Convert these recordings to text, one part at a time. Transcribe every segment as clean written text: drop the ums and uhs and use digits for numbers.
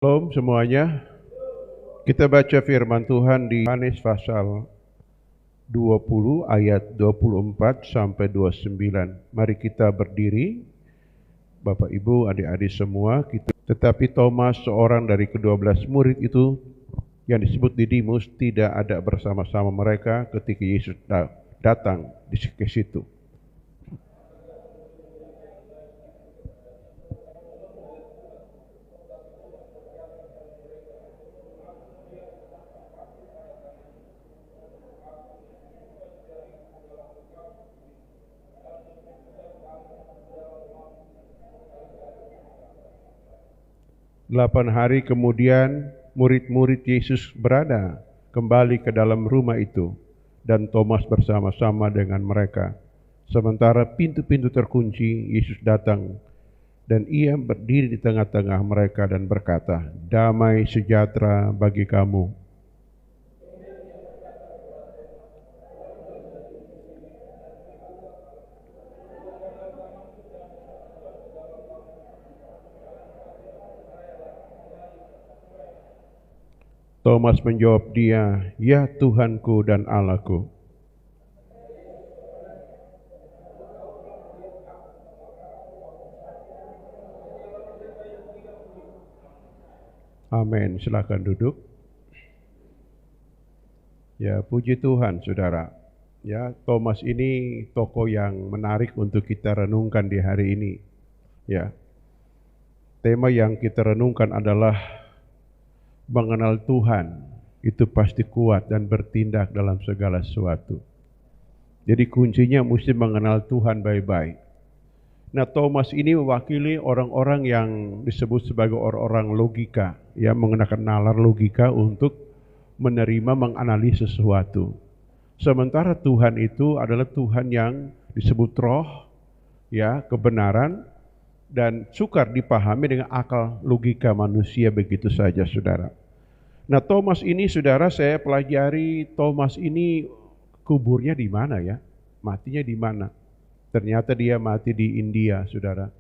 Shalom semuanya. Kita baca firman Tuhan di Yohanes pasal 20 ayat 24 sampai 29. Mari kita berdiri, Bapak Ibu, adik-adik semua. Tetapi Thomas, seorang dari ke-12 murid itu yang disebut Didimus, tidak ada bersama-sama mereka ketika Yesus datang ke situ. 8 hari kemudian murid-murid Yesus berada kembali ke dalam rumah itu dan Thomas bersama-sama dengan mereka. Sementara pintu-pintu terkunci, Yesus datang dan ia berdiri di tengah-tengah mereka dan berkata, "Damai sejahtera bagi kamu." Thomas menjawab dia, "Ya Tuhanku dan Allahku." Amin. Silakan duduk. Ya, puji Tuhan, saudara. Ya, Thomas ini tokoh yang menarik untuk kita renungkan di hari ini. Ya, tema yang kita renungkan adalah mengenal Tuhan itu pasti kuat dan bertindak dalam segala sesuatu. Jadi kuncinya mesti mengenal Tuhan baik-baik. Nah, Thomas ini mewakili orang-orang yang disebut sebagai orang-orang logika, ya, menggunakan nalar logika untuk menerima, menganalisis sesuatu. Sementara Tuhan itu adalah Tuhan yang disebut roh, ya, kebenaran, dan sukar dipahami dengan akal logika manusia begitu saja, saudara. Nah, Thomas ini, saudara, saya pelajari Thomas ini kuburnya di mana ya? Matinya di mana? Ternyata dia mati di India, saudara.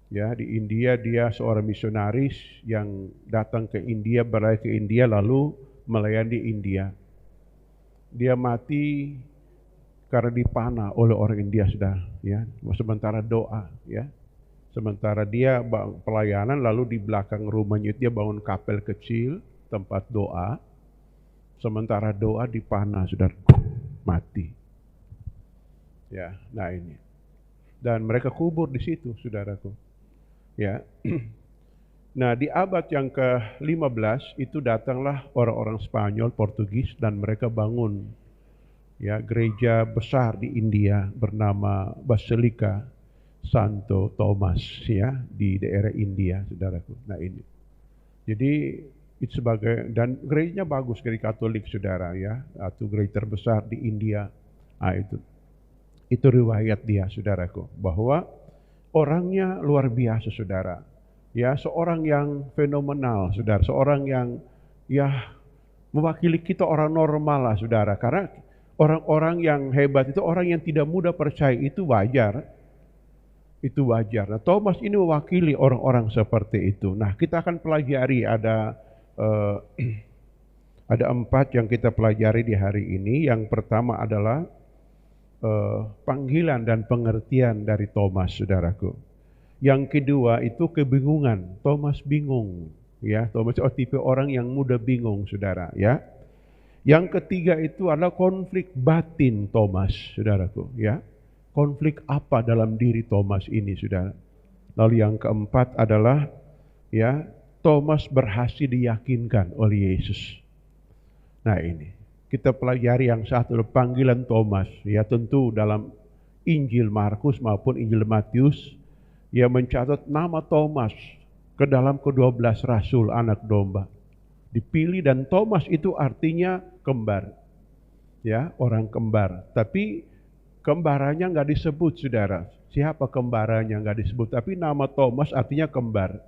Ya, di India dia seorang misionaris yang datang ke India, berlayar ke India lalu melayani India. Dia mati karena dipanah oleh orang India, saudara. Ya, sementara doa, ya. Sementara dia pelayanan, lalu di belakang rumahnya dia bangun kapel kecil, tempat doa. Sementara doa dipanah, saudara, mati. Ya, nah ini. Dan mereka kubur di situ, saudaraku. Ya. Nah, di abad yang ke-15 itu datanglah orang-orang Spanyol, Portugis, dan mereka bangun ya gereja besar di India bernama Basilica Santo Thomas, ya, di daerah India, saudaraku. Nah ini. Jadi itu sebagai, dan gerejanya bagus, gereja Katolik, saudara, ya, atau gereja terbesar di India. Nah, itu riwayat dia, saudaraku, bahwa orangnya luar biasa, saudara. Ya, seorang yang fenomenal, saudara, seorang yang ya mewakili kita orang normal lah, saudara. Karena orang-orang yang hebat itu orang yang tidak mudah percaya, itu wajar. Itu wajar. Nah, Thomas ini mewakili orang-orang seperti itu. Nah, kita akan pelajari ada 4 yang kita pelajari di hari ini. Yang pertama adalah panggilan dan pengertian dari Thomas, saudaraku. Yang kedua itu kebingungan. Thomas bingung, ya. Thomas tipe orang yang mudah bingung, saudara, ya. Yang ketiga itu adalah konflik batin Thomas, saudaraku, ya. Konflik apa dalam diri Thomas ini, saudara. Lalu yang keempat adalah ya, Thomas berhasil diyakinkan oleh Yesus. Nah ini, kita pelajari yang satu, panggilan Thomas, ya, tentu dalam Injil Markus maupun Injil Matius, ia mencatat nama Thomas ke dalam ke-12 rasul anak domba. Dipilih, dan Thomas itu artinya kembar. Ya, orang kembar. Tapi kembarannya nggak disebut, saudara. Siapa kembarannya nggak disebut, tapi nama Thomas artinya kembar.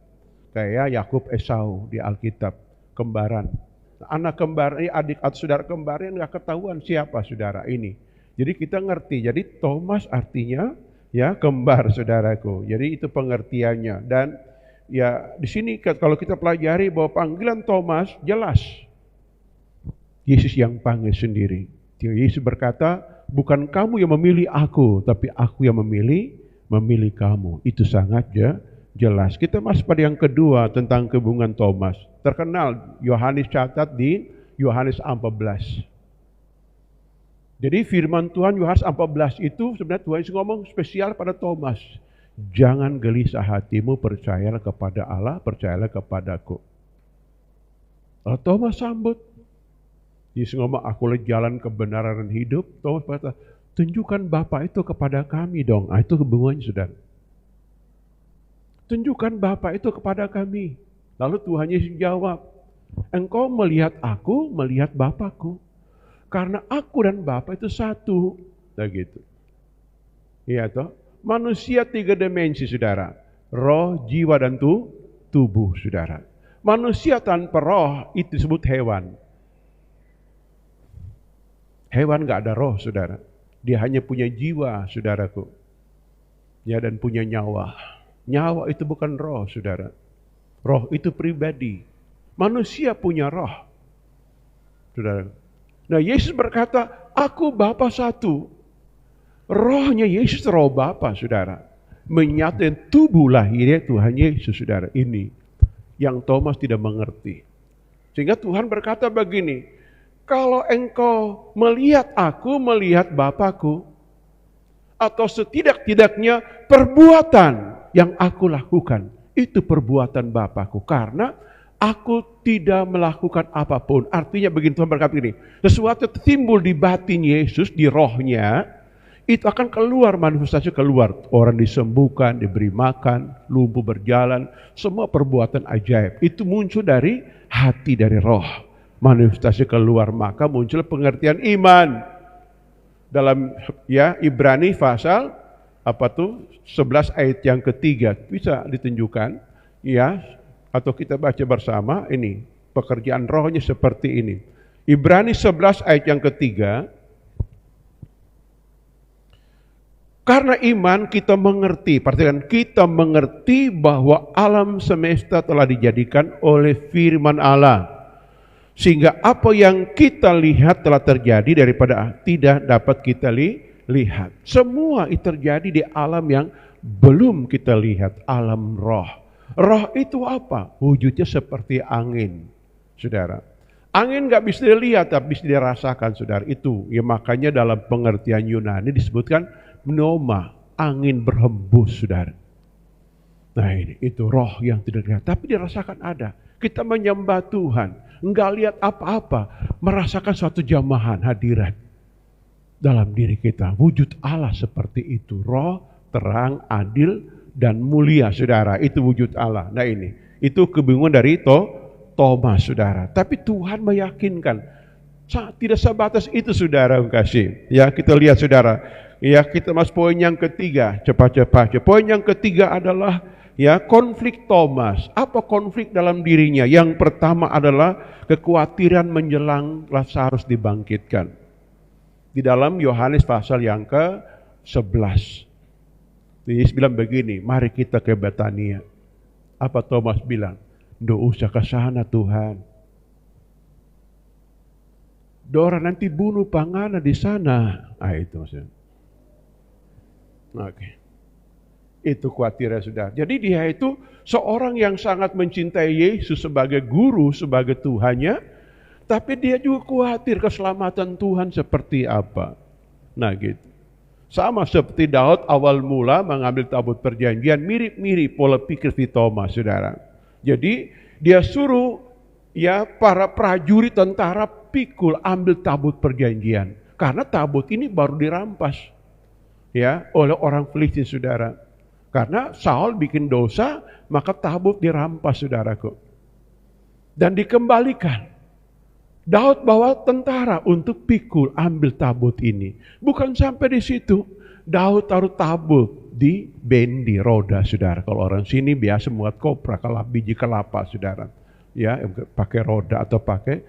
Kayak Yakub Esau di Alkitab, kembaran. Anak kembar, adik atau saudara kembarnya nggak ketahuan siapa, saudara, ini. Jadi kita ngerti, jadi Thomas artinya ya kembar, saudaraku. Jadi itu pengertiannya. Dan Ya, di sini kalau kita pelajari bahwa panggilan Thomas jelas. Yesus yang panggil sendiri. Yesus berkata, bukan kamu yang memilih aku, tapi aku yang memilih kamu. Itu sangat jelas. Kita masuk pada yang kedua tentang kehubungan Thomas. Terkenal Yohanes catat di Yohanes 14. Jadi firman Tuhan Yohanes 14 itu sebenarnya Tuhan Yesus ngomong spesial pada Thomas. Jangan gelisah hatimu, percayalah kepada Allah, percayalah kepadaku. Lalu Thomas sambut. Yesus ngomong, akulah jalan kebenaran dan hidup. Thomas berkata, tunjukkan Bapa itu kepada kami dong. Nah, itu hubungannya, saudara. Tunjukkan Bapa itu kepada kami. Lalu Tuhan Yesus jawab, engkau melihat aku, melihat Bapakku. Karena aku dan Bapa itu satu. Nah gitu. Iya toh. Manusia 3 dimensi, saudara. Roh, jiwa, dan tubuh, saudara. Manusia tanpa roh itu disebut hewan. Hewan gak ada roh, saudara. Dia hanya punya jiwa, saudaraku. Ya, dan punya nyawa. Nyawa itu bukan roh, saudara. Roh itu pribadi. Manusia punya roh, saudara. Nah, Yesus berkata, aku Bapa satu. Rohnya Yesus roh Bapa, saudara. Menyatakan tubuh lahirnya Tuhan Yesus, saudara. Ini yang Thomas tidak mengerti. Sehingga Tuhan berkata begini, kalau engkau melihat aku, melihat Bapakku, atau setidak-tidaknya perbuatan yang aku lakukan, itu perbuatan Bapakku. Karena aku tidak melakukan apapun. Artinya begini, Tuhan berkata ini, sesuatu timbul di batin Yesus, di rohnya, itu akan keluar, manifestasi keluar. Orang disembuhkan, diberi makan, lumpuh berjalan, semua perbuatan ajaib. Itu muncul dari hati, dari roh. Manifestasi keluar, maka muncul pengertian iman. Dalam Ibrani pasal 11 ayat yang ketiga, bisa ditunjukkan atau kita baca bersama. Ini pekerjaan rohnya seperti ini. Ibrani 11 ayat yang ketiga. Karena iman kita mengerti, perhatikan, kita mengerti bahwa alam semesta telah dijadikan oleh firman Allah. Sehingga apa yang kita lihat telah terjadi daripada tidak dapat kita lihat. Semua itu terjadi di alam yang belum kita lihat, alam roh. Roh itu apa? Wujudnya seperti angin, saudara. Angin gak bisa dilihat, tapi bisa dirasakan, saudara. Itu ya, makanya dalam pengertian Yunani disebutkan pneuma, angin berhembus, saudara. Nah ini, itu roh yang tidak dilihat, tapi dirasakan ada. Kita menyembah Tuhan, enggak lihat apa-apa, merasakan suatu jamahan, hadirat dalam diri kita. Wujud Allah seperti itu, roh, terang, adil, dan mulia, saudara. Itu wujud Allah. Nah ini, itu kebingungan dari Thomas, saudara. Tapi Tuhan meyakinkan, tidak sebatas itu, saudara kasih. Ya, kita lihat, saudara. Ya, kita masuk poin yang ketiga, cepat-cepat. Poin yang ketiga adalah konflik Thomas. Apa konflik dalam dirinya? Yang pertama adalah kekhawatiran menjelang Lazarus dibangkitkan. Di dalam Yohanes pasal yang ke-11. Yesus bilang begini, mari kita ke Betania. Apa Thomas bilang? Nggak usah ke sana, Tuhan. Dora nanti bunuh pangana di sana. Itu maksudnya. Oke. Itu khawatirnya, saudara. Jadi dia itu seorang yang sangat mencintai Yesus sebagai guru, sebagai Tuhannya, tapi dia juga khawatir keselamatan Tuhan seperti apa. Nah gitu. Sama seperti Daud awal mula mengambil tabut perjanjian, mirip-mirip pola pikir di Thomas, saudara. Jadi dia suruh para prajurit tentara pikul ambil tabut perjanjian. Karena tabut ini baru dirampas oleh orang Filistin, saudara. Karena Saul bikin dosa, maka tabut dirampas, saudaraku. Dan dikembalikan. Daud bawa tentara untuk pikul ambil tabut ini. Bukan sampai di situ. Daud taruh tabut di bendi roda, saudara. Kalau orang sini biasa muat kopra, biji kelapa, saudara. Pakai roda atau pakai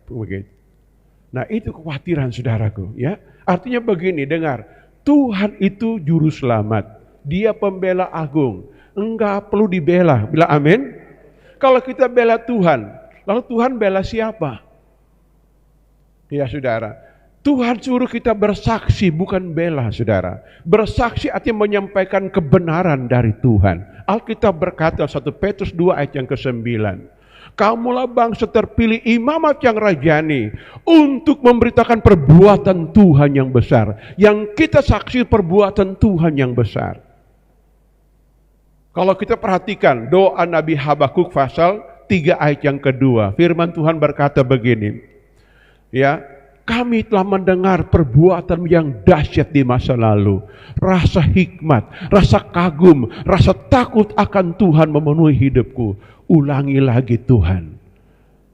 begitu. Nah itu kekhawatiran, saudaraku. Artinya begini, dengar. Tuhan itu juru selamat. Dia pembela agung. enggak perlu dibela. Bilang amin. Kalau kita bela Tuhan, lalu Tuhan bela siapa? Ya saudara, Tuhan suruh kita bersaksi, bukan bela saudara. Bersaksi artinya menyampaikan kebenaran dari Tuhan. Alkitab berkata 1 Petrus 2 ayat yang ke-9. Kamulah bangsa terpilih, imamat yang rajani, untuk memberitakan perbuatan Tuhan yang besar. Yang kita saksi perbuatan Tuhan yang besar. Kalau kita perhatikan doa Nabi Habakuk pasal 3 ayat yang kedua, firman Tuhan berkata begini, ya, kami telah mendengar perbuatan yang dahsyat di masa lalu. Rasa hikmat, rasa kagum, rasa takut akan Tuhan memenuhi hidupku. Ulangi lagi Tuhan.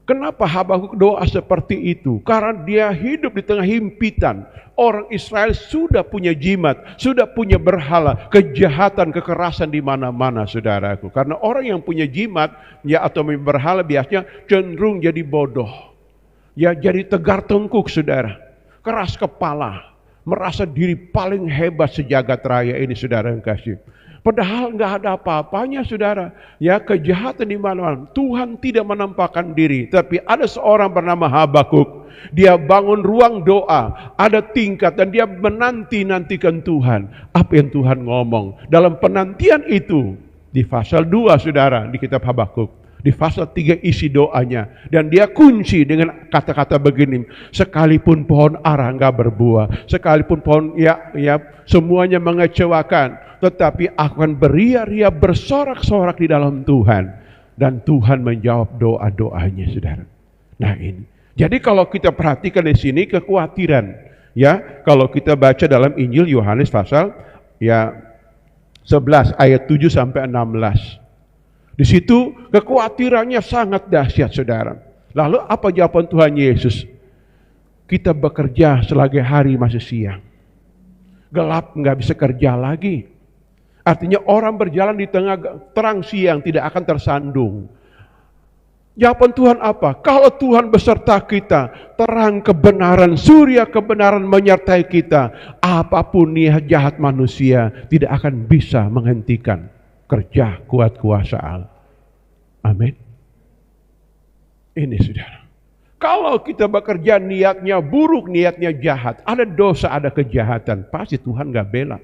Kenapa Habakuk doa seperti itu? Karena dia hidup di tengah himpitan. Orang Israel sudah punya jimat, sudah punya berhala, kejahatan, kekerasan di mana-mana saudaraku. Karena orang yang punya jimat ya atau berhala biasanya cenderung jadi bodoh. Ya jadi tegar tengkuk saudara, keras kepala, merasa diri paling hebat sejagat raya ini saudara yang kasih. Padahal nggak ada apa-apanya saudara. Ya kejahatan di mana-mana. Tuhan tidak menampakkan diri. Tapi ada seorang bernama Habakuk. Dia bangun ruang doa. Ada tingkat dan dia menanti-nantikan Tuhan. Apa yang Tuhan ngomong. Dalam penantian itu. Di pasal 2 saudara di kitab Habakuk. Di pasal 3 isi doanya. Dan dia kunci dengan kata-kata begini. Sekalipun pohon ara enggak berbuah. Sekalipun pohon ya semuanya mengecewakan. Tetapi aku akan beria-ria bersorak-sorak di dalam Tuhan. Dan Tuhan menjawab doa-doanya saudara. Nah ini. Jadi kalau kita perhatikan di sini kekhawatiran. Ya kalau kita baca dalam Injil Yohanes pasal 11 ayat 7 sampai 16. Di situ kekhawatirannya sangat dahsyat saudara. Lalu apa jawaban Tuhan Yesus? Kita bekerja selagi hari masih siang. Gelap nggak bisa kerja lagi. Artinya orang berjalan di tengah terang siang tidak akan tersandung. Jawaban Tuhan apa? Kalau Tuhan beserta kita, terang kebenaran, surya kebenaran menyertai kita, apapun niat jahat manusia tidak akan bisa menghentikan kerja kuat kuasa Allah. Amin. Ini saudara. Kalau kita bekerja niatnya buruk, niatnya jahat, ada dosa, ada kejahatan, pasti Tuhan gak bela.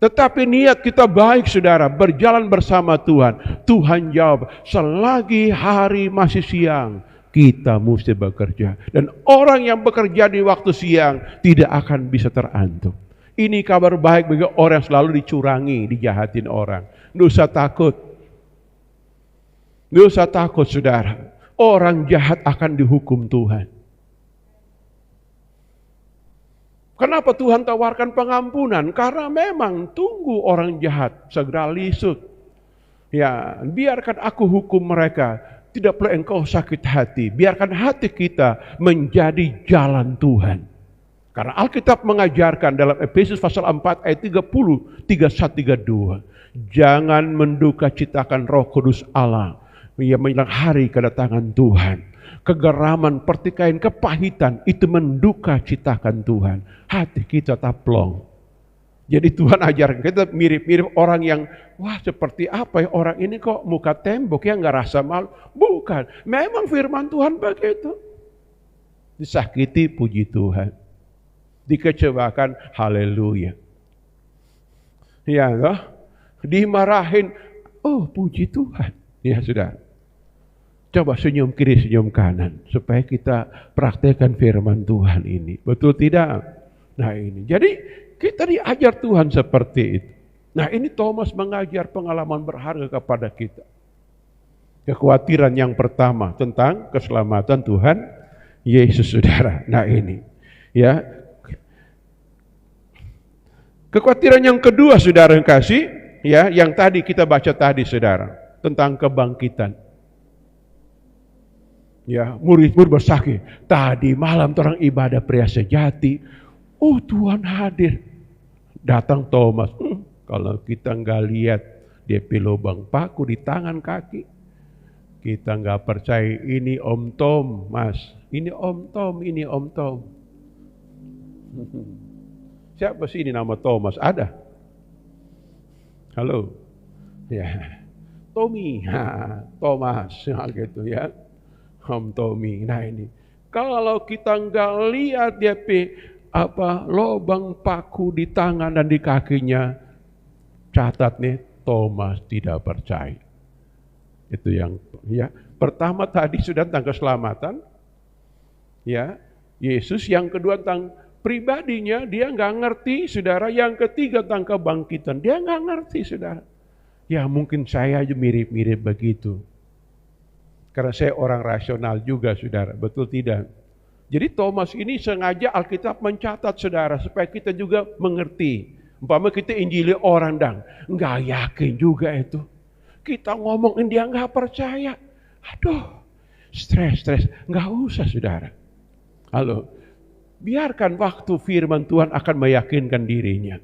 Tetapi niat kita baik saudara, berjalan bersama Tuhan. Tuhan jawab, selagi hari masih siang, kita mesti bekerja. Dan orang yang bekerja di waktu siang tidak akan bisa terantuk. Ini kabar baik bagi orang yang selalu dicurangi, dijahatin orang. Nggak usah takut. Nggak usah takut saudara. Orang jahat akan dihukum Tuhan. Kenapa Tuhan tawarkan pengampunan? Karena memang tunggu orang jahat segera lisut. Ya, biarkan aku hukum mereka. Tidak perlu engkau sakit hati. Biarkan hati kita menjadi jalan Tuhan. Karena Alkitab mengajarkan dalam Efesus pasal 4 ayat 30, 31, 32. Jangan menduka citakan Roh Kudus Allah. Ia menjelang hari kedatangan Tuhan. Kegeraman, pertikaian, kepahitan itu menduka citakan Tuhan. Hati kita taplong. Jadi Tuhan ajarkan kita mirip-mirip orang yang wah seperti apa ya orang ini kok muka tembok ya nggak rasa malu. Bukan, memang firman Tuhan begitu. Disakiti puji Tuhan, dikecewakan haleluya. Ya loh, dimarahin oh puji Tuhan. Ya sudah. Coba senyum kiri, senyum kanan. Supaya kita praktekkan firman Tuhan ini. Betul tidak? Nah ini. Jadi kita diajar Tuhan seperti itu. Nah ini Thomas mengajar pengalaman berharga kepada kita. Kekhawatiran yang pertama tentang keselamatan Tuhan Yesus saudara. Nah ini. Ya. Kekhawatiran yang kedua saudara yang kasih. Ya, yang tadi kita baca tadi saudara. Tentang kebangkitan. Ya, murid-murid bersaksi, tadi malam orang ibadah pria sejati, oh Tuhan hadir. Datang Thomas, kalau kita nggak lihat DP lubang paku di tangan kaki, kita nggak percaya ini Om Tom, Mas, ini Om Tom, ini Om Tom. Siapa sih ini nama Thomas? Ada? Halo? Ya, Tommy, Thomas, gitu ya. Om Tommy. Nah ini, kalau kita nggak lihat dia lobang paku di tangan dan di kakinya, catat nih, Thomas tidak percaya. Itu yang ya. Pertama tadi sudah tentang keselamatan, ya Yesus. Yang kedua tentang pribadinya, dia nggak ngerti, saudara. Yang ketiga tentang kebangkitan, dia nggak ngerti, saudara. Ya mungkin saya aja mirip-mirip begitu. Karena saya orang rasional juga, saudara. Betul tidak? Jadi Thomas ini sengaja Alkitab mencatat, saudara, supaya kita juga mengerti. Umpama kita injili orang nggak yakin juga itu. Kita ngomongin dia nggak percaya. Aduh, stres. Nggak usah, saudara. Halo, biarkan waktu firman Tuhan akan meyakinkan dirinya.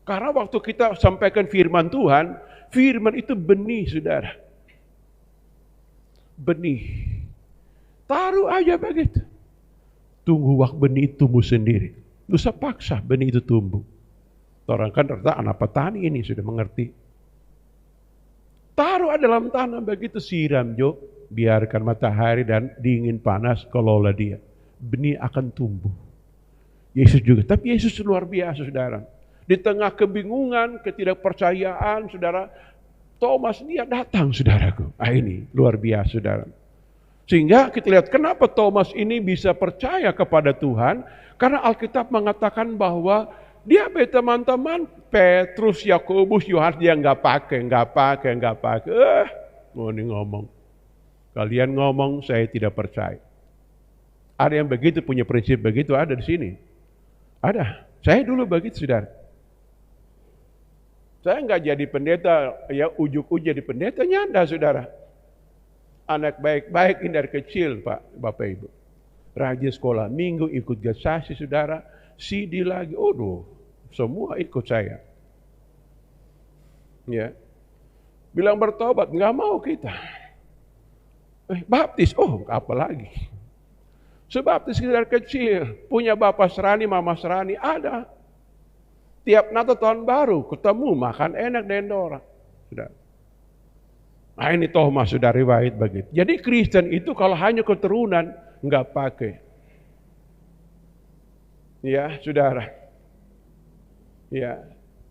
Karena waktu kita sampaikan firman Tuhan, firman itu benih, saudara. Benih. Taruh aja begitu. Tunggu waktu benih itu tumbuh sendiri. Tidak usah paksa benih itu tumbuh. Orang kan ternyata anak petani ini sudah mengerti. Taruh dalam tanah begitu, siram Jo. Biarkan matahari dan dingin panas kelola dia. Benih akan tumbuh. Yesus juga. Tapi Yesus luar biasa, saudara. Di tengah kebingungan, ketidakpercayaan, saudara, Thomas dia datang, saudaraku. Ini luar biasa, saudara. Sehingga kita lihat kenapa Thomas ini bisa percaya kepada Tuhan. Karena Alkitab mengatakan bahwa dia teman-teman, Petrus, Yakobus, Yohanes, dia nggak pakai. Mau ngomong. Kalian ngomong, saya tidak percaya. Ada yang begitu, punya prinsip begitu, ada di sini. Ada. Saya dulu begitu, saudara. Saya nggak jadi pendeta, ya ujuk-ujuk jadi pendeta, nyanda, saudara. Anak baik-baik ini dari kecil, Pak, Bapak Ibu. Rajin sekolah minggu, ikut gesasi, saudara. CD lagi, semua ikut saya. Ya, bilang bertobat, nggak mau kita. Baptis, apa lagi? Sebaptis dari kecil, punya bapak serani, mama serani, ada. Tiap Natal tahun baru ketemu makan enak dendora. Sudah. Nah ini Thomas sudah riwayat begitu. Jadi Kristen itu kalau hanya keturunan nggak pakai. Ya, saudara. Ya.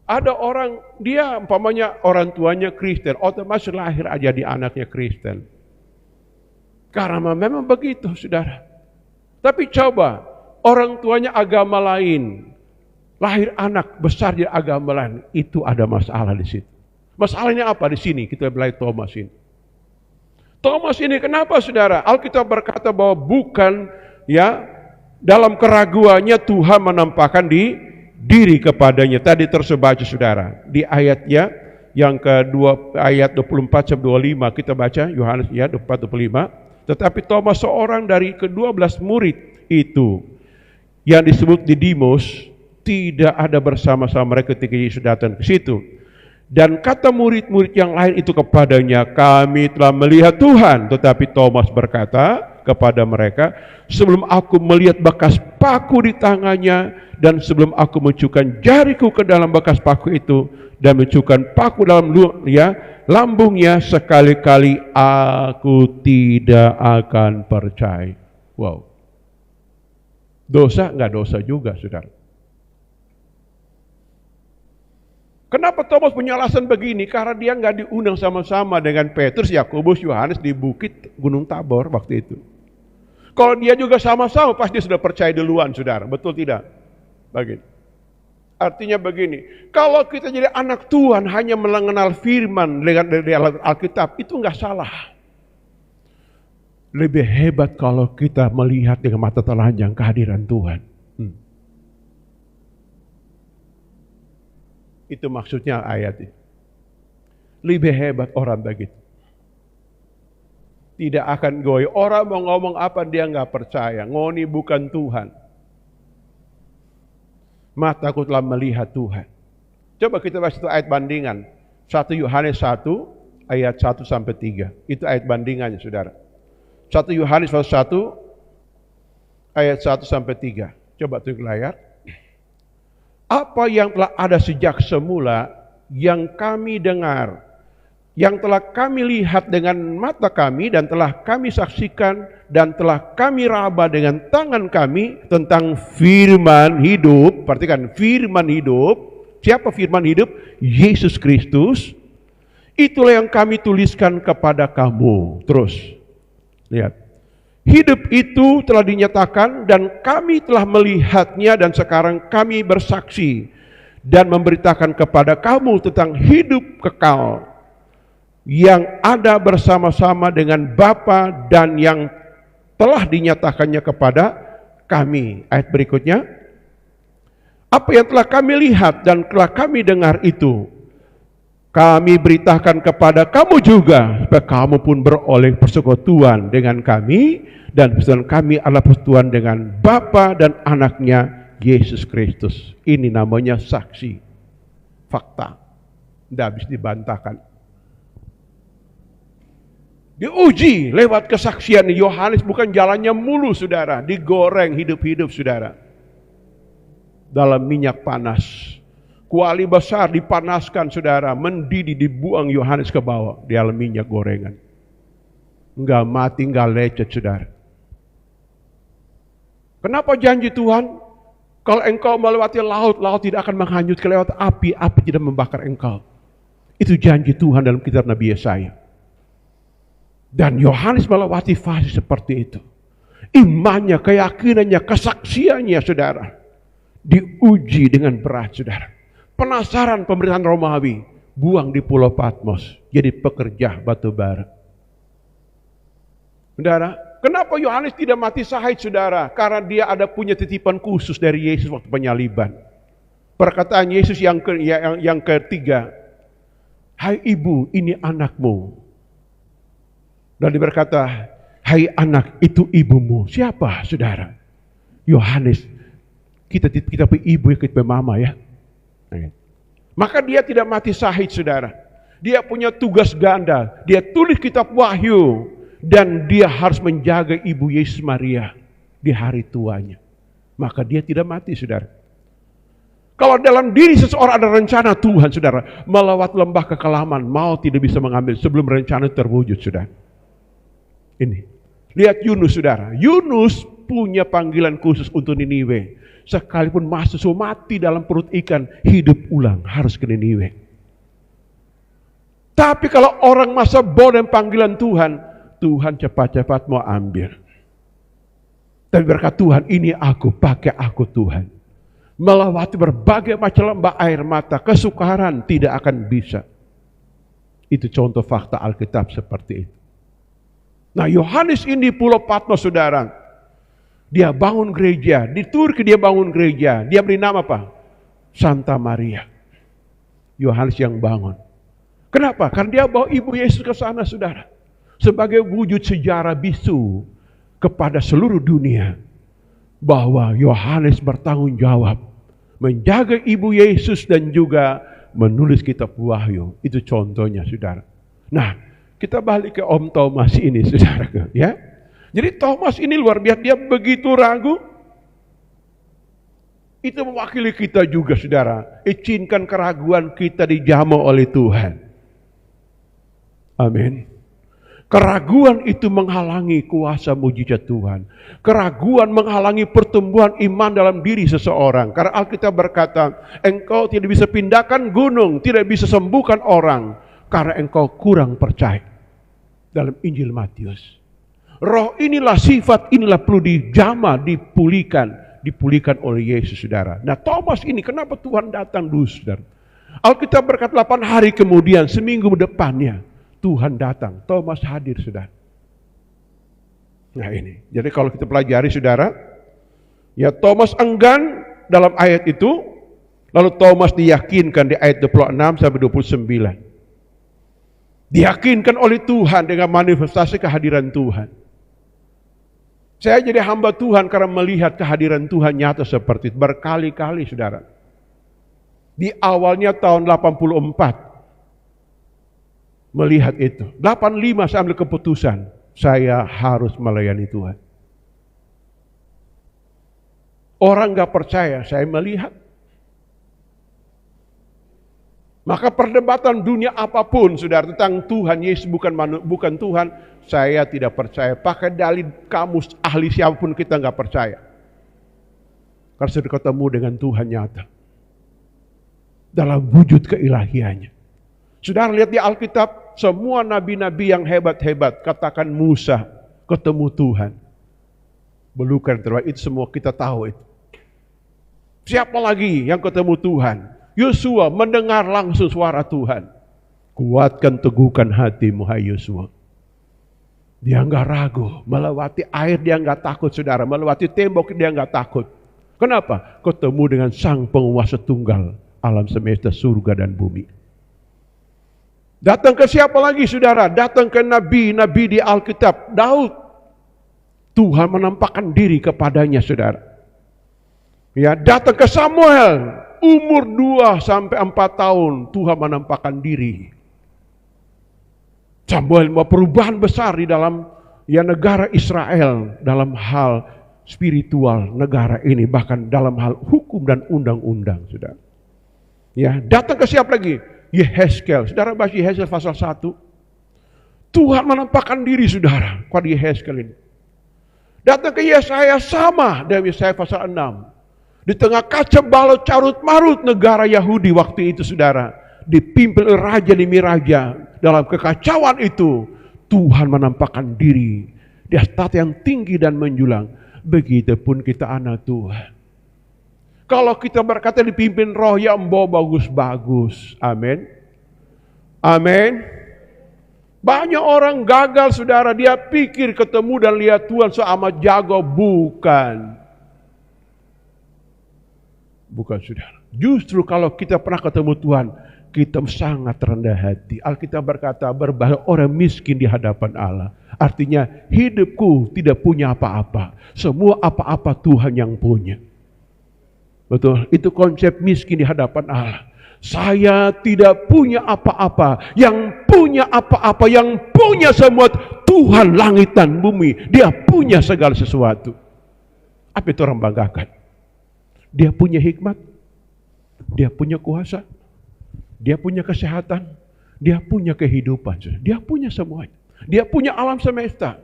Ada orang dia umpamanya orang tuanya Kristen, otomatis lahir aja di anaknya Kristen. Karena memang begitu, saudara. Tapi coba orang tuanya agama lain. Lahir anak besar di agama lain, itu ada masalah di situ. Masalahnya apa di sini? Kita belajar Thomas ini. Thomas ini kenapa, saudara? Alkitab berkata bahwa bukan ya dalam keraguannya Tuhan menampakkan diri kepadanya. Tadi tersebaca, saudara, di ayatnya yang kedua, ayat 24-25 kita baca Yohanes ya 24-25. Tetapi Thomas, seorang dari ke-12 murid itu yang disebut Didimus, tidak ada bersama-sama mereka ketika Yesus datang ke situ. Dan kata murid-murid yang lain itu kepadanya, kami telah melihat Tuhan. Tetapi Thomas berkata kepada mereka, sebelum aku melihat bekas paku di tangannya, dan sebelum aku mencucukkan jariku ke dalam bekas paku itu, dan mencucukkan paku dalam lambungnya, sekali-kali aku tidak akan percaya. Wow. Dosa nggak dosa juga, saudara. Kenapa Thomas punya alasan begini? Karena dia nggak diundang sama-sama dengan Petrus, Yakobus, Yohanes di bukit Gunung Tabor waktu itu. Kalau dia juga sama-sama, pasti dia sudah percaya duluan, saudara. Betul tidak? Begini. Artinya begini, kalau kita jadi anak Tuhan hanya mengenal firman dari Alkitab, itu nggak salah. Lebih hebat kalau kita melihat dengan mata telanjang kehadiran Tuhan. Itu maksudnya ayat ini. Lebih hebat orang begitu. Tidak akan goy. Orang mau ngomong apa dia nggak percaya. Ngoni bukan Tuhan. Mataku telah melihat Tuhan. Coba kita baca itu ayat bandingan. 1 Yohanes 1 ayat 1-3. Itu ayat bandingannya, saudara. 1 Yohanes 1 ayat 1-3. Coba tunjuk layar. Apa yang telah ada sejak semula yang kami dengar, yang telah kami lihat dengan mata kami dan telah kami saksikan dan telah kami raba dengan tangan kami tentang firman hidup. Perhatikan, firman hidup. Siapa firman hidup? Yesus Kristus. Itulah yang kami tuliskan kepada kamu. Terus, lihat. Hidup itu telah dinyatakan dan kami telah melihatnya dan sekarang kami bersaksi dan memberitakan kepada kamu tentang hidup kekal yang ada bersama-sama dengan Bapa dan yang telah dinyatakannya kepada kami. Ayat berikutnya, apa yang telah kami lihat dan telah kami dengar itu kami beritakan kepada kamu juga, supaya kamu pun beroleh persekutuan dengan kami, dan persekutuan kami adalah persekutuan dengan Bapa dan anaknya Yesus Kristus. Ini namanya saksi, fakta, tidak bisa dibantahkan. Diuji lewat kesaksian. Yohanes bukan jalannya mulu, saudara, digoreng hidup-hidup, saudara, dalam minyak panas. Kuali besar dipanaskan, saudara, mendidih, dibuang Yohanes ke bawah di dalam minyak gorengan. Enggak mati, enggak lecet, saudara. Kenapa janji Tuhan? Kalau engkau melewati laut, laut tidak akan menghanyutkan. Lewat api, api tidak membakar engkau. Itu janji Tuhan dalam kitab Nabi Yesaya. Dan Yohanes melewati fase seperti itu. Imannya, keyakinannya, kesaksiannya, saudara, diuji dengan berat, saudara. Penasaran pemerintahan Romawi, buang di Pulau Patmos, jadi pekerja batu bara. Saudara, kenapa Yohanes tidak mati syahid, saudara? Karena dia ada punya titipan khusus dari Yesus waktu penyaliban. Perkataan Yesus yang ketiga, hai ibu, ini anakmu. Dan dia berkata, hai anak, itu ibumu. Siapa, saudara? Yohanes. Kita punya ibu, kita punya mama, ya. Maka dia tidak mati syahid, saudara. Dia punya tugas ganda. Dia tulis kitab Wahyu dan dia harus menjaga ibu Yesus Maria di hari tuanya. Maka dia tidak mati, saudara. Kalau dalam diri seseorang ada rencana Tuhan, saudara, melewati lembah kekelaman, maut tidak bisa mengambil sebelum rencana terwujud, saudara. Ini, lihat Yunus, saudara. Yunus punya panggilan khusus untuk Niniwe. Sekalipun masuk mati dalam perut ikan, hidup ulang, harus ke Niniwe. Tapi kalau orang masa bodoh panggilan Tuhan, Tuhan cepat-cepat mau ambil. Tapi berkat Tuhan, ini aku, pakai aku Tuhan. Melewati berbagai macam lembah air mata, kesukaran tidak akan bisa. Itu contoh fakta Alkitab seperti itu. Nah, Yohanes ini Pulau Patmos, saudara. Dia bangun gereja, di Turki dia bangun gereja. Dia beri nama apa? Santa Maria. Yohanes yang bangun. Kenapa? Karena dia bawa ibu Yesus ke sana, saudara. Sebagai wujud sejarah bisu kepada seluruh dunia. Bahwa Yohanes bertanggung jawab. Menjaga ibu Yesus dan juga menulis kitab Wahyu. Itu contohnya, saudara. Nah, kita balik ke Om Thomas ini, saudara. Ya. Jadi Thomas ini luar biasa, dia begitu ragu. Itu mewakili kita juga, saudara. Izinkan keraguan kita dijamah oleh Tuhan. Amin. Keraguan itu menghalangi kuasa mujizat Tuhan. Keraguan menghalangi pertumbuhan iman dalam diri seseorang. Karena Alkitab berkata, engkau tidak bisa pindahkan gunung, tidak bisa sembuhkan orang, karena engkau kurang percaya. Dalam Injil Matius. Roh inilah, sifat inilah perlu dijamah, dipulihkan oleh Yesus, saudara. Nah, Thomas ini kenapa Tuhan datang dulu, saudara? Alkitab berkata 8 hari kemudian, seminggu depannya, Tuhan datang. Thomas hadir, saudara. Nah ini, jadi kalau kita pelajari, saudara, ya Thomas enggan dalam ayat itu, lalu Thomas diyakinkan di ayat 26 sampai 29. Diyakinkan oleh Tuhan dengan manifestasi kehadiran Tuhan. Saya jadi hamba Tuhan karena melihat kehadiran Tuhan nyata seperti itu berkali-kali, saudara. Di awalnya tahun 84 melihat itu. 85 saya ambil keputusan, saya harus melayani Tuhan. Orang gak percaya, saya melihat. Maka perdebatan dunia apapun, saudara, tentang Tuhan Yesus bukan Tuhan, saya tidak percaya. Pakai dalil kamus ahli siapapun kita nggak percaya. Karena sudah ketemu dengan Tuhan nyata dalam wujud keilahiannya. Saudara lihat di Alkitab, semua nabi-nabi yang hebat-hebat, katakan Musa ketemu Tuhan. Belukar terbaik, itu semua kita tahu itu. Siapa lagi yang ketemu Tuhan? Yosua mendengar langsung suara Tuhan. Kuatkan teguhkan hatimu, hai Yosua. Dia nggak ragu, melewati air dia nggak takut, saudara. Melewati tembok dia nggak takut. Kenapa? Ketemu dengan Sang Penguasa Tunggal alam semesta, surga dan bumi. Datang ke siapa lagi, saudara? Datang ke nabi-nabi di Alkitab. Daud. Tuhan menampakkan diri kepadanya, saudara. Ya, datang ke Samuel. Umur 2-4 tahun Tuhan menampakkan diri. Samuel mau perubahan besar di dalam negara Israel dalam hal spiritual negara ini, bahkan dalam hal hukum dan undang-undang, saudara. Ya, datang ke siapa lagi? Yehezkel. Saudara baca Yehezkel pasal 1. Tuhan menampakkan diri, saudara, pada Yehezkel ini. Datang ke Yesaya, sama dalam Yesaya pasal 6. Di tengah kaca balau carut marut negara Yahudi waktu itu, saudara, dipimpin oleh raja demi raja. Dalam kekacauan itu Tuhan menampakkan diri di atas tahta yang tinggi dan menjulang. Begitupun kita anak Tuhan. Kalau kita berkata dipimpin roh, ya membawa bagus-bagus. Amin. Amin. Banyak orang gagal, saudara. Dia pikir ketemu dan lihat Tuhan seamat jago. Bukan. Bukan, saudara. Justru kalau kita pernah ketemu Tuhan, kita sangat rendah hati. Alkitab berkata, berbahagia orang miskin di hadapan Allah. Artinya, hidupku tidak punya apa-apa. Semua apa-apa Tuhan yang punya. Betul, itu konsep miskin di hadapan Allah. Saya tidak punya apa-apa. Yang punya apa-apa, yang punya semua Tuhan langit dan bumi. Dia punya segala sesuatu. Apa itu orang banggakan? Dia punya hikmat, dia punya kuasa, dia punya kesehatan, dia punya kehidupan, dia punya semuanya. Dia punya alam semesta.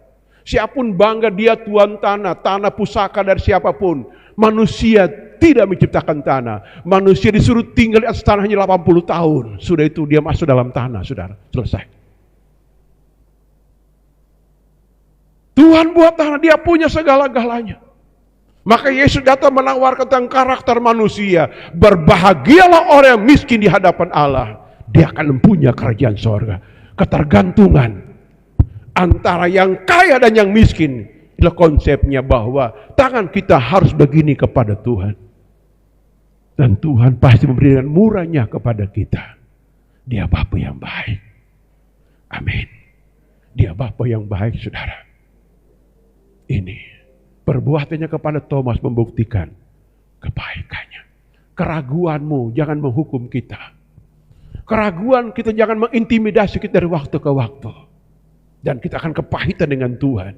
Siapapun bangga dia tuan tanah pusaka dari siapapun. Manusia tidak menciptakan tanah. Manusia disuruh tinggal di atas tanah hanya 80 tahun. Sudah itu dia masuk dalam tanah, saudara. Selesai. Tuhan buat tanah, dia punya segala-galanya. Maka Yesus datang menawarkan tentang karakter manusia. Berbahagialah orang yang miskin di hadapan Allah. Dia akan mempunyai kerajaan sorga. Ketergantungan antara yang kaya dan yang miskin. Itulah konsepnya bahwa tangan kita harus begini kepada Tuhan. Dan Tuhan pasti memberikan murahnya kepada kita. Dia Bapa yang baik. Amin. Dia Bapa yang baik, saudara. Ini. Perbuatannya kepada Thomas membuktikan kebaikannya. Keraguanmu jangan menghukum kita. Keraguan kita jangan mengintimidasi kita dari waktu ke waktu. Dan kita akan kepahitan dengan Tuhan.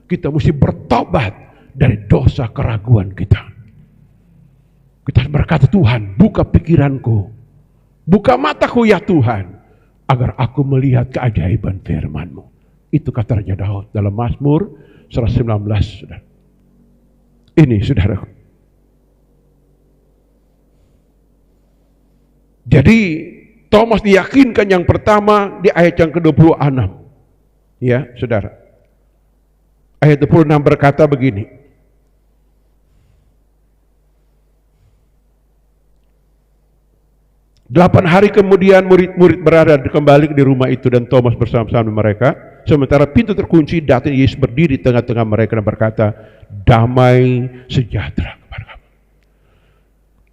Kita mesti bertobat dari dosa keraguan kita. Kita berkata, Tuhan, buka pikiranku. Buka mataku ya Tuhan. Agar aku melihat keajaiban firman-Mu. Itu kata Raja Daud dalam Mazmur 119, saudara. Ini, saudara. Jadi Thomas diyakinkan yang pertama di ayat yang ke-26. Ya, saudara. Ayat 26 berkata begini. Delapan hari kemudian murid-murid berada kembali di rumah itu dan Thomas bersama-sama dengan mereka. Sementara pintu terkunci, datang Yesus berdiri di tengah-tengah mereka dan berkata, damai sejahtera kepada kamu.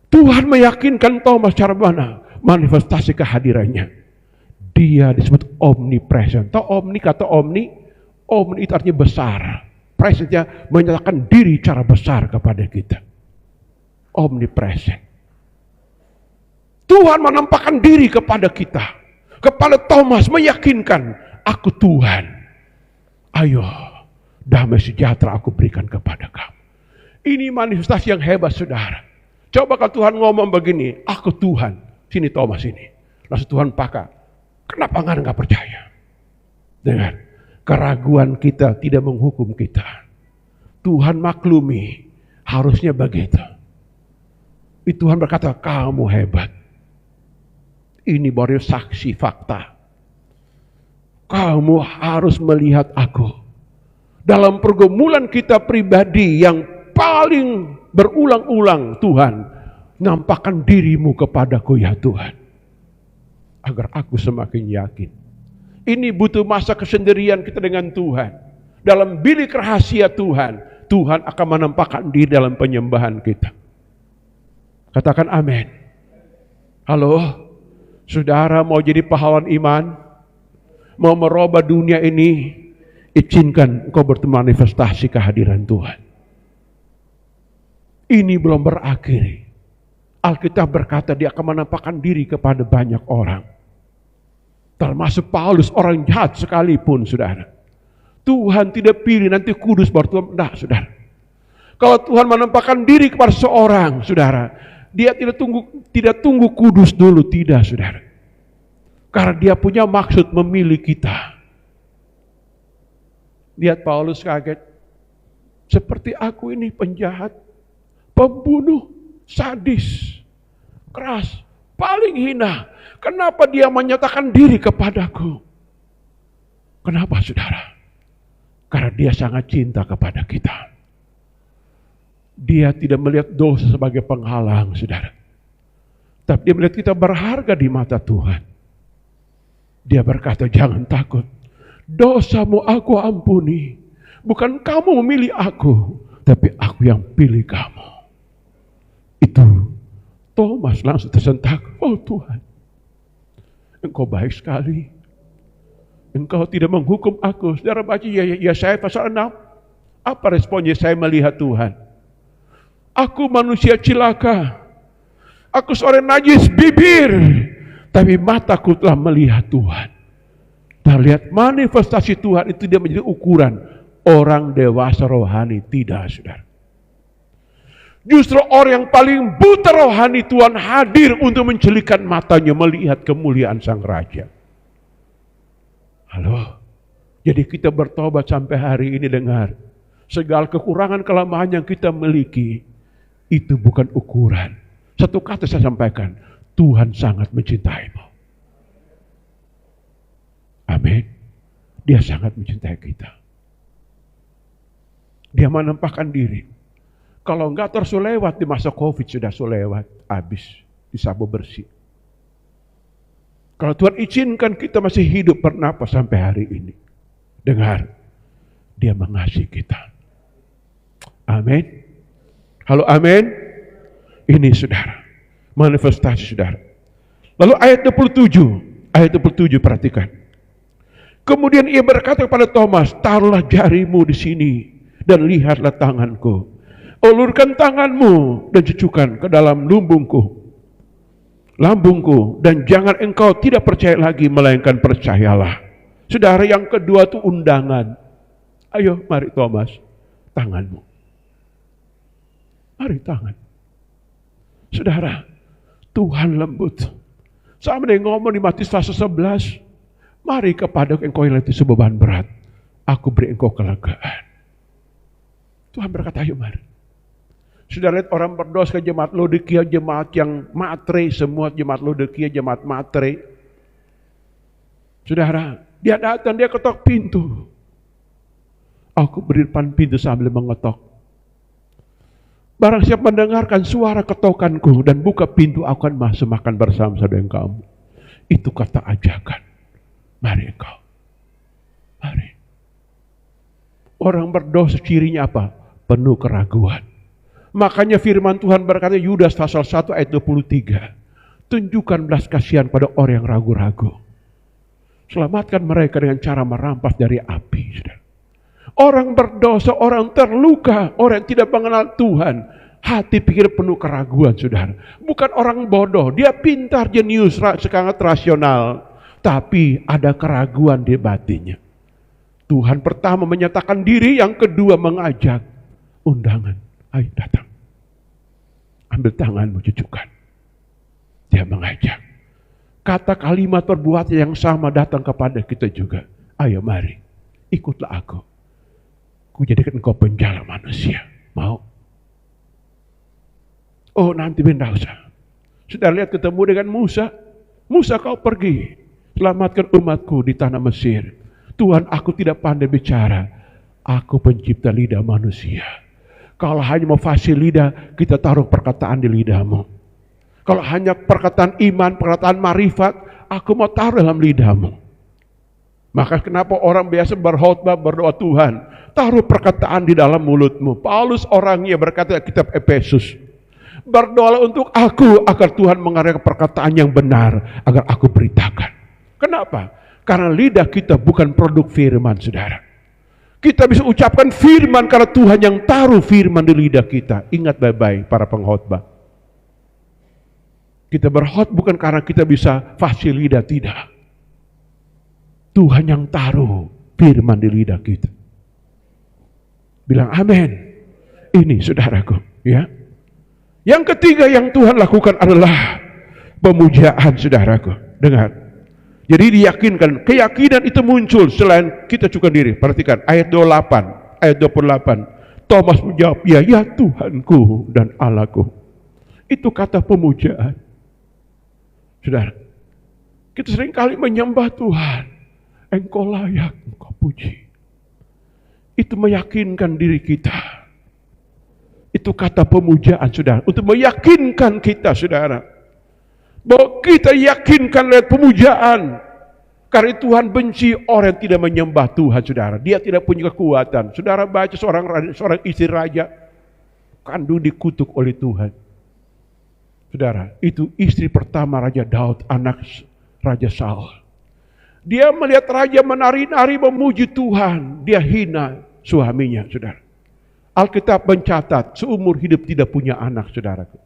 Tuhan meyakinkan Thomas cara mana manifestasi kehadirannya. Dia disebut omnipresent. Tahu omni, kata omni? Omni itu artinya besar. Presentnya menyatakan diri cara besar kepada kita. Omnipresent. Tuhan menampakkan diri kepada kita. Kepada Thomas meyakinkan, aku Tuhan. Ayo, damai sejahtera aku berikan kepada kamu. Ini manifestasi yang hebat, saudara. Coba kalau Tuhan ngomong begini, aku Tuhan. Sini Thomas ini. Lalu Tuhan pakai, kenapa nggak percaya? Dengar, keraguan kita tidak menghukum kita. Tuhan maklumi, harusnya begitu. Tuhan berkata, kamu hebat. Ini baru saksi fakta. Kamu harus melihat aku. Dalam pergumulan kita pribadi yang paling berulang-ulang, Tuhan, nampakkan dirimu kepadaku ya Tuhan. Agar aku semakin yakin. Ini butuh masa kesendirian kita dengan Tuhan. Dalam bilik rahasia Tuhan, Tuhan akan menampakkan diri dalam penyembahan kita. Katakan amin. Halo, saudara mau jadi pahlawan iman? Mau merubah dunia ini? Izinkan engkau bertemu manifestasi kehadiran Tuhan. Ini belum berakhir. Alkitab berkata dia akan menampakkan diri kepada banyak orang. Termasuk Paulus, orang jahat sekalipun, saudara. Tuhan tidak pilih nanti kudus baru Tuhan. Nah, saudara. Kalau Tuhan menampakkan diri kepada seorang, saudara, dia tidak tunggu kudus dulu, tidak, saudara. Karena dia punya maksud memilih kita. Lihat Paulus kaget. Seperti aku ini penjahat, pembunuh, sadis, keras, paling hina. Kenapa dia menyatakan diri kepadaku? Kenapa, saudara? Karena dia sangat cinta kepada kita. Dia tidak melihat dosa sebagai penghalang, saudara. Tapi dia melihat kita berharga di mata Tuhan. Dia berkata, jangan takut. Dosamu aku ampuni. Bukan kamu memilih aku, tapi aku yang pilih kamu. Itu Thomas langsung tersentak. Oh Tuhan, Engkau baik sekali. Engkau tidak menghukum aku. Saudara baca Yesaya pasal 6. Apa responnya saya melihat Tuhan? Aku manusia cilaka. Aku seorang najis bibir. Tapi mataku telah melihat Tuhan. Dan lihat manifestasi Tuhan itu dia menjadi ukuran. Orang dewasa rohani tidak, saudara. Justru orang yang paling buta rohani Tuhan hadir untuk mencelikan matanya melihat kemuliaan Sang Raja. Halo. Jadi kita bertobat sampai hari ini, dengar. Segala kekurangan kelemahan yang kita miliki itu bukan ukuran. Satu kata saya sampaikan, Tuhan sangat mencintaimu. Amin. Dia sangat mencintai kita. Dia menampakkan diri. Kalau enggak terus lewat di masa Covid, sudah lewat, habis, disabu bersih. Kalau Tuhan izinkan kita masih hidup bernapas sampai hari ini. Dengar, dia mengasihi kita. Amin. Halo, amin. Ini saudara, manifestasi saudara. Lalu ayat 27 perhatikan. Kemudian ia berkata kepada Thomas, taruhlah jarimu di sini dan lihatlah tanganku. Ulurkan tanganmu dan cucukkan ke dalam lambungku, dan jangan engkau tidak percaya lagi, melainkan percayalah. Saudara, yang kedua itu undangan. Ayo, mari Thomas, tanganmu. Mari tangan. Saudara, Tuhan lembut. Sama dengan ngomong di Matius pasal 11, mari kepada engkau yang letih beban berat, aku beri engkau kelegaan. Tuhan berkata, ayo mari. Sudah lihat orang berdosa ke jemaat Laodikia, jemaat yang matre, semua jemaat Laodikia, jemaat matre. Saudara, dia datang, dia ketok pintu. Aku beri depan pintu sambil mengetok. Barang siapa mendengarkan suara ketokanku dan buka pintu, aku akan masuk makan bersama dengan kamu. Itu kata ajakan. Mari engkau. Mari. Orang berdosa cirinya apa? Penuh keraguan. Makanya firman Tuhan berkata, Yudas pasal 1 ayat 23. Tunjukkan belas kasihan pada orang yang ragu-ragu. Selamatkan mereka dengan cara merampas dari api. Orang berdosa, orang terluka, orang yang tidak mengenal Tuhan, hati pikir penuh keraguan, saudara. Bukan orang bodoh, dia pintar, jenius, sangat rasional, tapi ada keraguan di batinnya. Tuhan pertama menyatakan diri, yang kedua mengajak undangan. Ayo datang. Ambil tanganmu, cucukkan. Dia mengajak. kata kalimat perbuatan yang sama datang kepada kita juga. Ayo mari, ikutlah aku. Ku jadikan engkau penjala manusia. Mau? Oh nanti tidak usah. Sudah lihat ketemu dengan Musa. Musa, kau pergi, selamatkan umatku di tanah Mesir. Tuhan, aku tidak pandai bicara. Aku pencipta lidah manusia. Kalau hanya mau fasih lidah, kita taruh perkataan di lidahmu. Kalau hanya perkataan iman, perkataan marifat, aku mau taruh dalam lidahmu. Maka kenapa orang biasa berkhotbah, berdoa, Tuhan, taruh perkataan di dalam mulutmu. Paulus orangnya berkata kitab Efesus, berdoa untuk aku agar Tuhan mengarahkan perkataan yang benar agar aku beritakan. Kenapa? Karena lidah kita bukan produk firman, saudara. Kita bisa ucapkan firman karena Tuhan yang taruh firman di lidah kita. Ingat baik-baik para pengkhotbah. Kita berkhotbah bukan karena kita bisa fasih lidah, tidak. Tuhan yang taruh firman di lidah kita. Bilang amin. Ini saudaraku, ya. Yang ketiga yang Tuhan lakukan adalah pemujaan, saudaraku. Dengar. Jadi diyakinkan, keyakinan itu muncul selain kita cukup diri. Perhatikan ayat 28, ayat 28. Thomas menjawab, ya Tuhanku dan Allahku. Itu kata pemujaan. Saudara, kita sering kali menyembah Tuhan. Engkau layak, engkau puji. Itu meyakinkan diri kita. Itu kata pemujaan, saudara. Untuk meyakinkan kita, saudara. Bahwa kita yakinkan lewat pemujaan. Karena Tuhan benci orang yang tidak menyembah Tuhan, saudara. Dia tidak punya kekuatan. Saudara baca seorang istri raja. Kandung dikutuk oleh Tuhan. Saudara, itu istri pertama Raja Daud, anak Raja Saul. Dia melihat raja menari-nari memuji Tuhan. Dia hina suaminya, saudara. Alkitab mencatat seumur hidup tidak punya anak, saudaraku.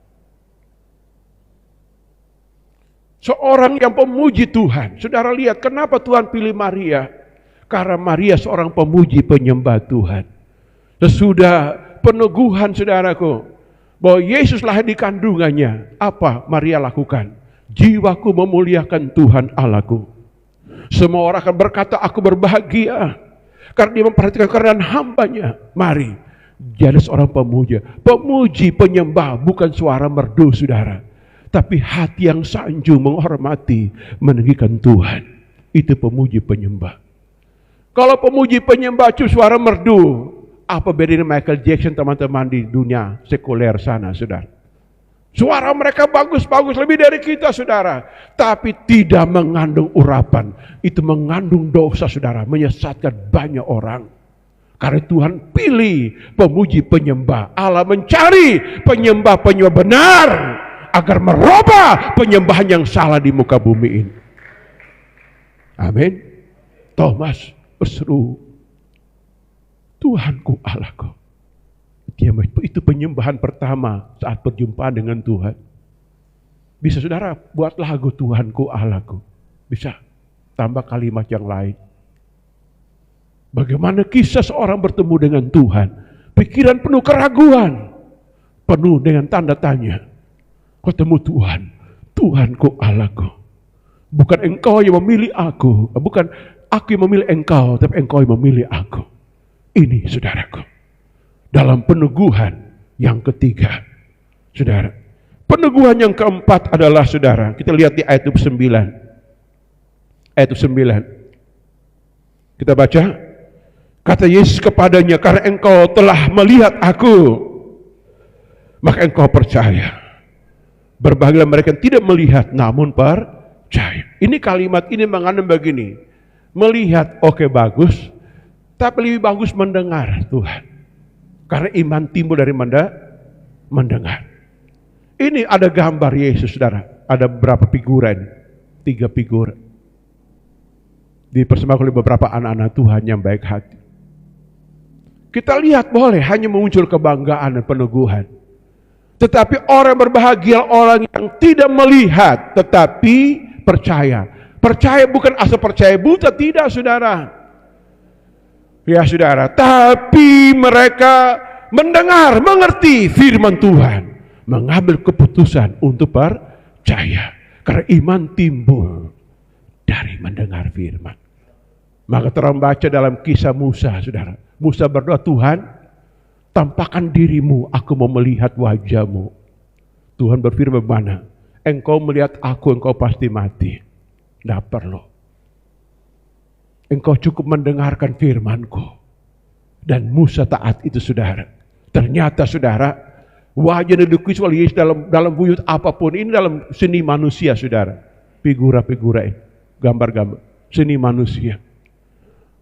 Seorang yang pemuji Tuhan. Saudara lihat kenapa Tuhan pilih Maria. Karena Maria seorang pemuji penyembah Tuhan. Sesudah peneguhan, saudaraku, bahwa Yesus lahir di kandungannya. Apa Maria lakukan? Jiwaku memuliakan Tuhan Allahku. Semua orang akan berkata, aku berbahagia. Karena dia memperhatikan keadaan hambanya. Mari, jadi seorang pemuja. Pemuji, penyembah, bukan suara merdu, saudara. Tapi hati yang sanjung, menghormati, meninggikan Tuhan. Itu pemuji penyembah. Kalau pemuji penyembah cuma suara merdu, apa bedanya Michael Jackson, teman-teman di dunia sekuler sana, saudara? Suara mereka bagus-bagus lebih dari kita, saudara. Tapi tidak mengandung urapan. Itu mengandung dosa, saudara. Menyesatkan banyak orang. Karena Tuhan pilih pemuji penyembah. Allah mencari penyembah-penyembah benar. Agar merubah penyembahan yang salah di muka bumi ini. Amin. Thomas berseru, Tuhanku Allahku. Itu penyembahan pertama saat perjumpaan dengan Tuhan. Bisa saudara buat lagu Tuhanku Allahku. Bisa tambah kalimat yang lain. Bagaimana kisah seorang bertemu dengan Tuhan. Pikiran penuh keraguan. Penuh dengan tanda tanya. Ketemu Tuhan. Tuhanku Allahku. Bukan engkau yang memilih aku. Bukan aku yang memilih engkau. Tapi engkau yang memilih aku. Ini saudaraku. Dalam peneguhan yang ketiga, saudara. Peneguhan yang keempat adalah, saudara, kita lihat di ayat 9. Ayat 9. Kita baca. Kata Yesus kepadanya, karena engkau telah melihat aku, maka engkau percaya. Berbahagialah mereka yang tidak melihat, namun percaya. Ini kalimat ini mengandung begini. Melihat, oke, bagus. Tapi lebih bagus mendengar Tuhan. Karena iman timbul dari mendengar. Ini ada gambar Yesus, saudara. Ada beberapa figuran. 3 figur. Dipersembahkan oleh beberapa anak-anak Tuhan yang baik hati. Kita lihat boleh hanya muncul kebanggaan dan peneguhan. Tetapi orang berbahagia orang yang tidak melihat tetapi percaya. Percaya bukan asal percaya buta, tidak, saudara. Ya saudara, tapi mereka mendengar, mengerti firman Tuhan, mengambil keputusan untuk percaya. Karena iman timbul dari mendengar firman. Maka terbaca dalam kisah Musa, saudara. Musa berdoa, Tuhan, tampakkan dirimu, aku mau melihat wajahmu. Tuhan berfirman, mana? Engkau melihat aku, engkau pasti mati. Tidak perlu. Engkau cukup mendengarkan firmanku. Dan Musa taat itu, saudara. Ternyata, saudara, wajah yang dilukis oleh Yesus dalam wujud apapun, ini dalam seni manusia, saudara. Figura-figura ini, gambar-gambar, seni manusia.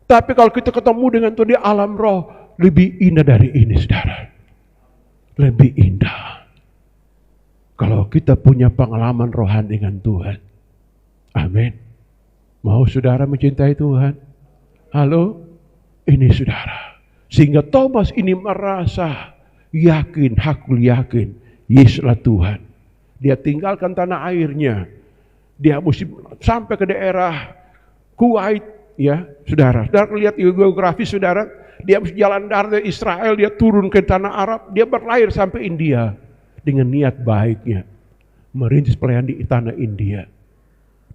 Tapi kalau kita ketemu dengan Tuhan di alam roh, lebih indah dari ini, saudara. Lebih indah. Kalau kita punya pengalaman rohani dengan Tuhan. Amin. Mau saudara mencintai Tuhan? Halo? Ini saudara. Sehingga Thomas ini merasa yakin, hakul yakin, Yesuslah Tuhan. Dia tinggalkan tanah airnya. Dia mesti sampai ke daerah Kuwait, ya, saudara. Saudara lihat geografi, saudara. Dia mesti jalan darat dari Israel, dia turun ke tanah Arab, dia berlayar sampai India dengan niat baiknya merintis pelayanan di tanah India.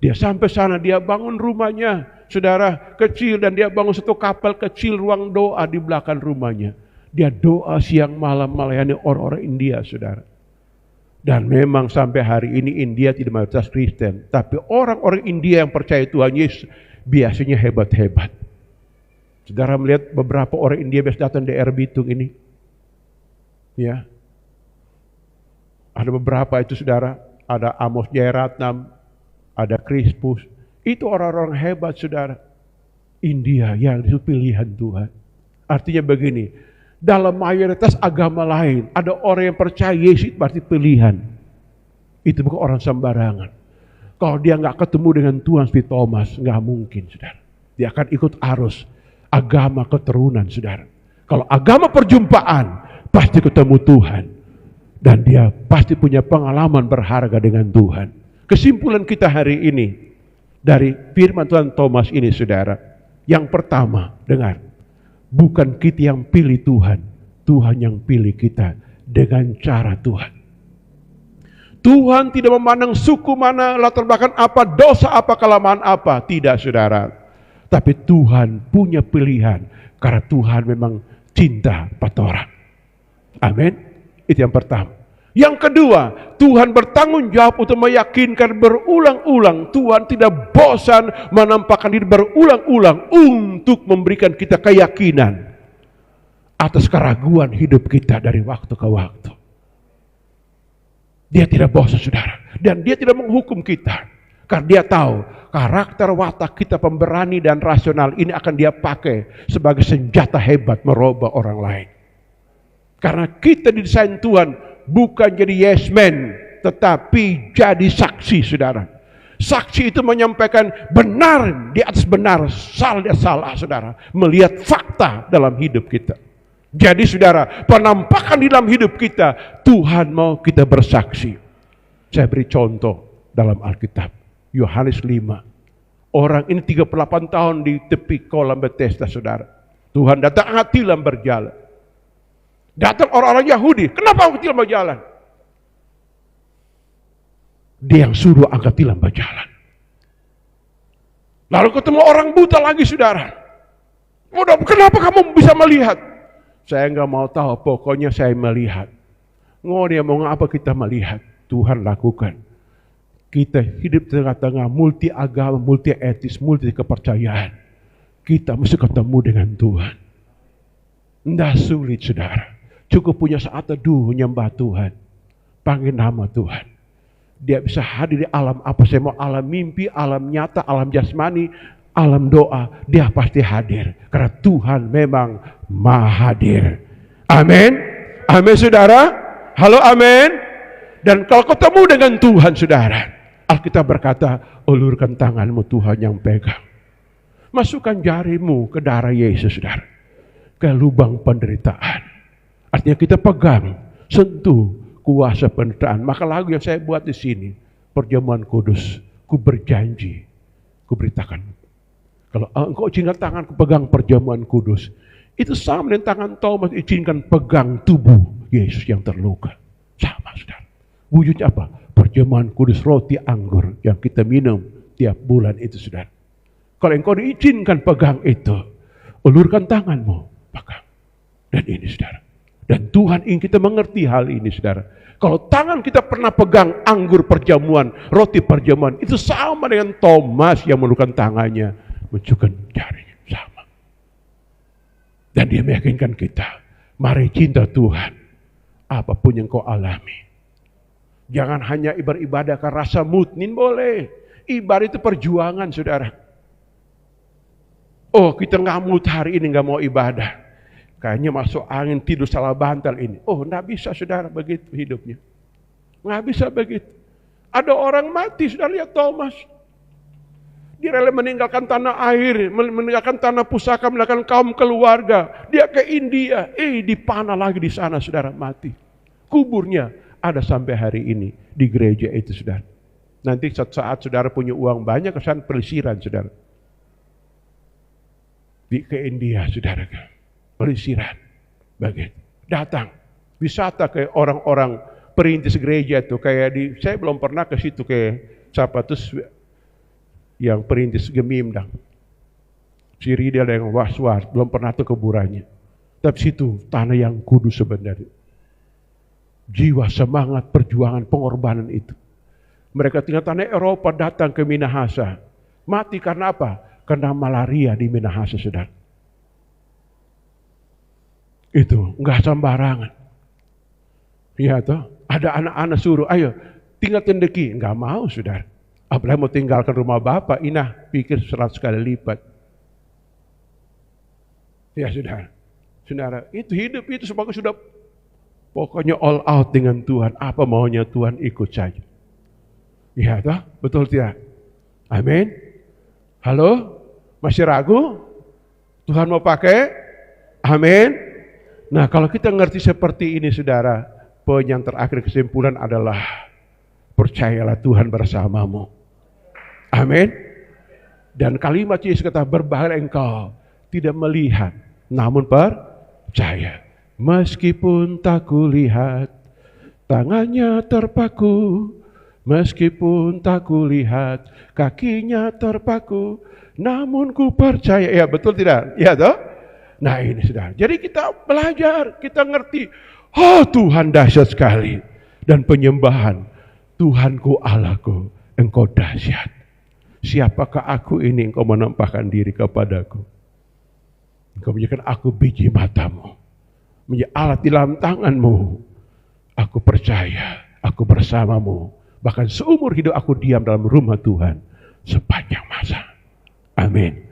Dia sampai sana, dia bangun rumahnya, saudara, kecil, dan dia bangun satu kapal kecil, ruang doa di belakang rumahnya. Dia doa siang malam melayani orang-orang India, saudara. Dan memang sampai hari ini India tidak mayoritas Kristen, tapi orang-orang India yang percaya Tuhan Yesus biasanya hebat-hebat. Saudara melihat beberapa orang India biasa datang di daerah Bitung ini. Ya. Ada beberapa itu, saudara. Ada Amos Jayaratnam, ada Crispus. Itu orang-orang hebat, saudara. India yang itu pilihan Tuhan. Artinya begini, dalam mayoritas agama lain, ada orang yang percaya Yesus berarti pilihan. Itu bukan orang sembarangan. Kalau dia nggak ketemu dengan Tuhan seperti Thomas, nggak mungkin, saudara. Dia akan ikut arus agama keturunan, saudara. Kalau agama perjumpaan, pasti ketemu Tuhan. Dan dia pasti punya pengalaman berharga dengan Tuhan. Kesimpulan kita hari ini, dari firman Tuhan Thomas ini, saudara. Yang pertama, dengar. Bukan kita yang pilih Tuhan. Tuhan yang pilih kita dengan cara Tuhan. Tuhan tidak memandang suku mana, latar belakang apa, dosa apa, kelemahan apa. Tidak, saudara. Tapi Tuhan punya pilihan. Karena Tuhan memang cinta pada orang. Amin. Itu yang pertama. Yang kedua, Tuhan bertanggung jawab untuk meyakinkan berulang-ulang. Tuhan tidak bosan menampakkan diri berulang-ulang untuk memberikan kita keyakinan atas keraguan hidup kita dari waktu ke waktu. Dia tidak bosan, saudara. Dan dia tidak menghukum kita. Karena dia tahu karakter watak kita pemberani dan rasional ini akan dia pakai sebagai senjata hebat merubah orang lain. Karena kita didesain Tuhan bukan jadi yes man, tetapi jadi saksi, saudara. Saksi itu menyampaikan benar di atas benar, salah di atas salah, saudara. Melihat fakta dalam hidup kita. Jadi, saudara, penampakan di dalam hidup kita, Tuhan mau kita bersaksi. Saya beri contoh dalam Alkitab. Yohanes 5. Orang ini 38 tahun di tepi kolam Bethesda, saudara. Tuhan datang angkat tilam berjalan. Datang orang-orang Yahudi, kenapa angkat tilam berjalan? Dia yang suruh angkat tilam berjalan. Lalu ketemu orang buta lagi, saudara. Udah, kenapa kamu bisa melihat? Saya nggak mau tahu, pokoknya saya melihat. Dia mau apa kita melihat? Tuhan lakukan. Kita hidup di tengah-tengah multi agama, multi etis, multi kepercayaan. Kita mesti ketemu dengan Tuhan. Tidak sulit, saudara. Cukup punya saat teduh nyembah Tuhan. Panggil nama Tuhan. Dia bisa hadir di alam apa saya mau, alam mimpi, alam nyata, alam jasmani, alam doa. Dia pasti hadir. Karena Tuhan memang maha hadir. Amin. Amin, saudara. Halo, amin. Dan kalau ketemu dengan Tuhan, saudara, Alkitab berkata, ulurkan tanganmu, Tuhan yang pegang. Masukkan jarimu ke darah Yesus, saudara. Ke lubang penderitaan. Artinya kita pegang, sentuh kuasa penderitaan. Maka lagu yang saya buat di sini, perjamuan kudus, ku berjanji, ku beritakan. Kalau engkau izinkan tanganku pegang perjamuan kudus, itu sama dengan tangan Thomas izinkan pegang tubuh Yesus yang terluka. Sama, saudara. Wujudnya apa? Perjamuan kudus, roti anggur yang kita minum tiap bulan itu, saudara. Kalau engkau diizinkan pegang itu, ulurkan tanganmu, pegang. Dan ini, saudara. Dan Tuhan ingin kita mengerti hal ini, saudara. Kalau tangan kita pernah pegang anggur perjamuan, roti perjamuan, itu sama dengan Thomas yang mengulurkan tangannya, menunjukkan jarinya, sama. Dan dia meyakinkan kita, mari cinta Tuhan, apapun yang kau alami. Jangan hanya ibadah karena rasa mutnin, boleh. Ibadah itu perjuangan, saudara. Oh, kita ngamut hari ini, nggak mau ibadah. Kayaknya masuk angin, tidur salah bantal ini. Oh, nggak bisa, saudara, begitu hidupnya. Nggak bisa begitu. Ada orang mati, saudara, lihat Thomas. Dia rela meninggalkan tanah air, meninggalkan tanah pusaka, meninggalkan kaum keluarga. Dia ke India, dipanah lagi di sana, saudara, mati. Kuburnya ada sampai hari ini di gereja itu, saudara. Nanti saat saudara punya uang banyak, kesan pelisiran, saudara. Ke India, saudara. Pelisiran. Begitu. Datang. Wisata ke orang-orang perintis gereja itu. Kayak saya belum pernah ke situ, ke Sapatus yang perintis Gemimdang. Si Ridel yang was-was, belum pernah tuh kuburannya. Tapi situ tanah yang kudus sebenarnya. Jiwa, semangat, perjuangan, pengorbanan itu. Mereka tinggal tanah Eropa, datang ke Minahasa. Mati karena apa? Karena malaria di Minahasa, saudara. Itu nggak sembarangan. Ya toh, ada anak-anak suruh, ayo tinggal tendeki, nggak mau, saudara. Apalagi mau tinggalkan rumah bapak, inah pikir 100 kali lipat. Ya saudara, saudara, itu hidup itu sebagai sudah pokoknya all out dengan Tuhan. Apa maunya Tuhan, ikut saja. Ya toh, betul tidak? Amin. Halo, masih ragu? Tuhan mau pakai? Amin. Nah, kalau kita ngerti seperti ini, saudara, poin yang terakhir kesimpulan adalah percayalah Tuhan bersamamu. Amin. Dan kalimat Yesus kata, berbahagia engkau tidak melihat, namun percaya. Meskipun tak kulihat, tangannya terpaku. Meskipun tak kulihat, kakinya terpaku, namun ku percaya. Ya, betul tidak? Ya toh? Nah ini, saudara. Jadi kita belajar, kita ngerti. Oh, Tuhan dahsyat sekali. Dan penyembahan, Tuhanku Allahku, engkau dahsyat. Siapakah aku ini, engkau menampakkan diri kepadaku. Engkau menjadikan aku biji matamu, menjadi alat di dalam tanganmu. Aku percaya, aku bersamamu. Bahkan seumur hidup aku diam dalam rumah Tuhan sepanjang masa. Amin.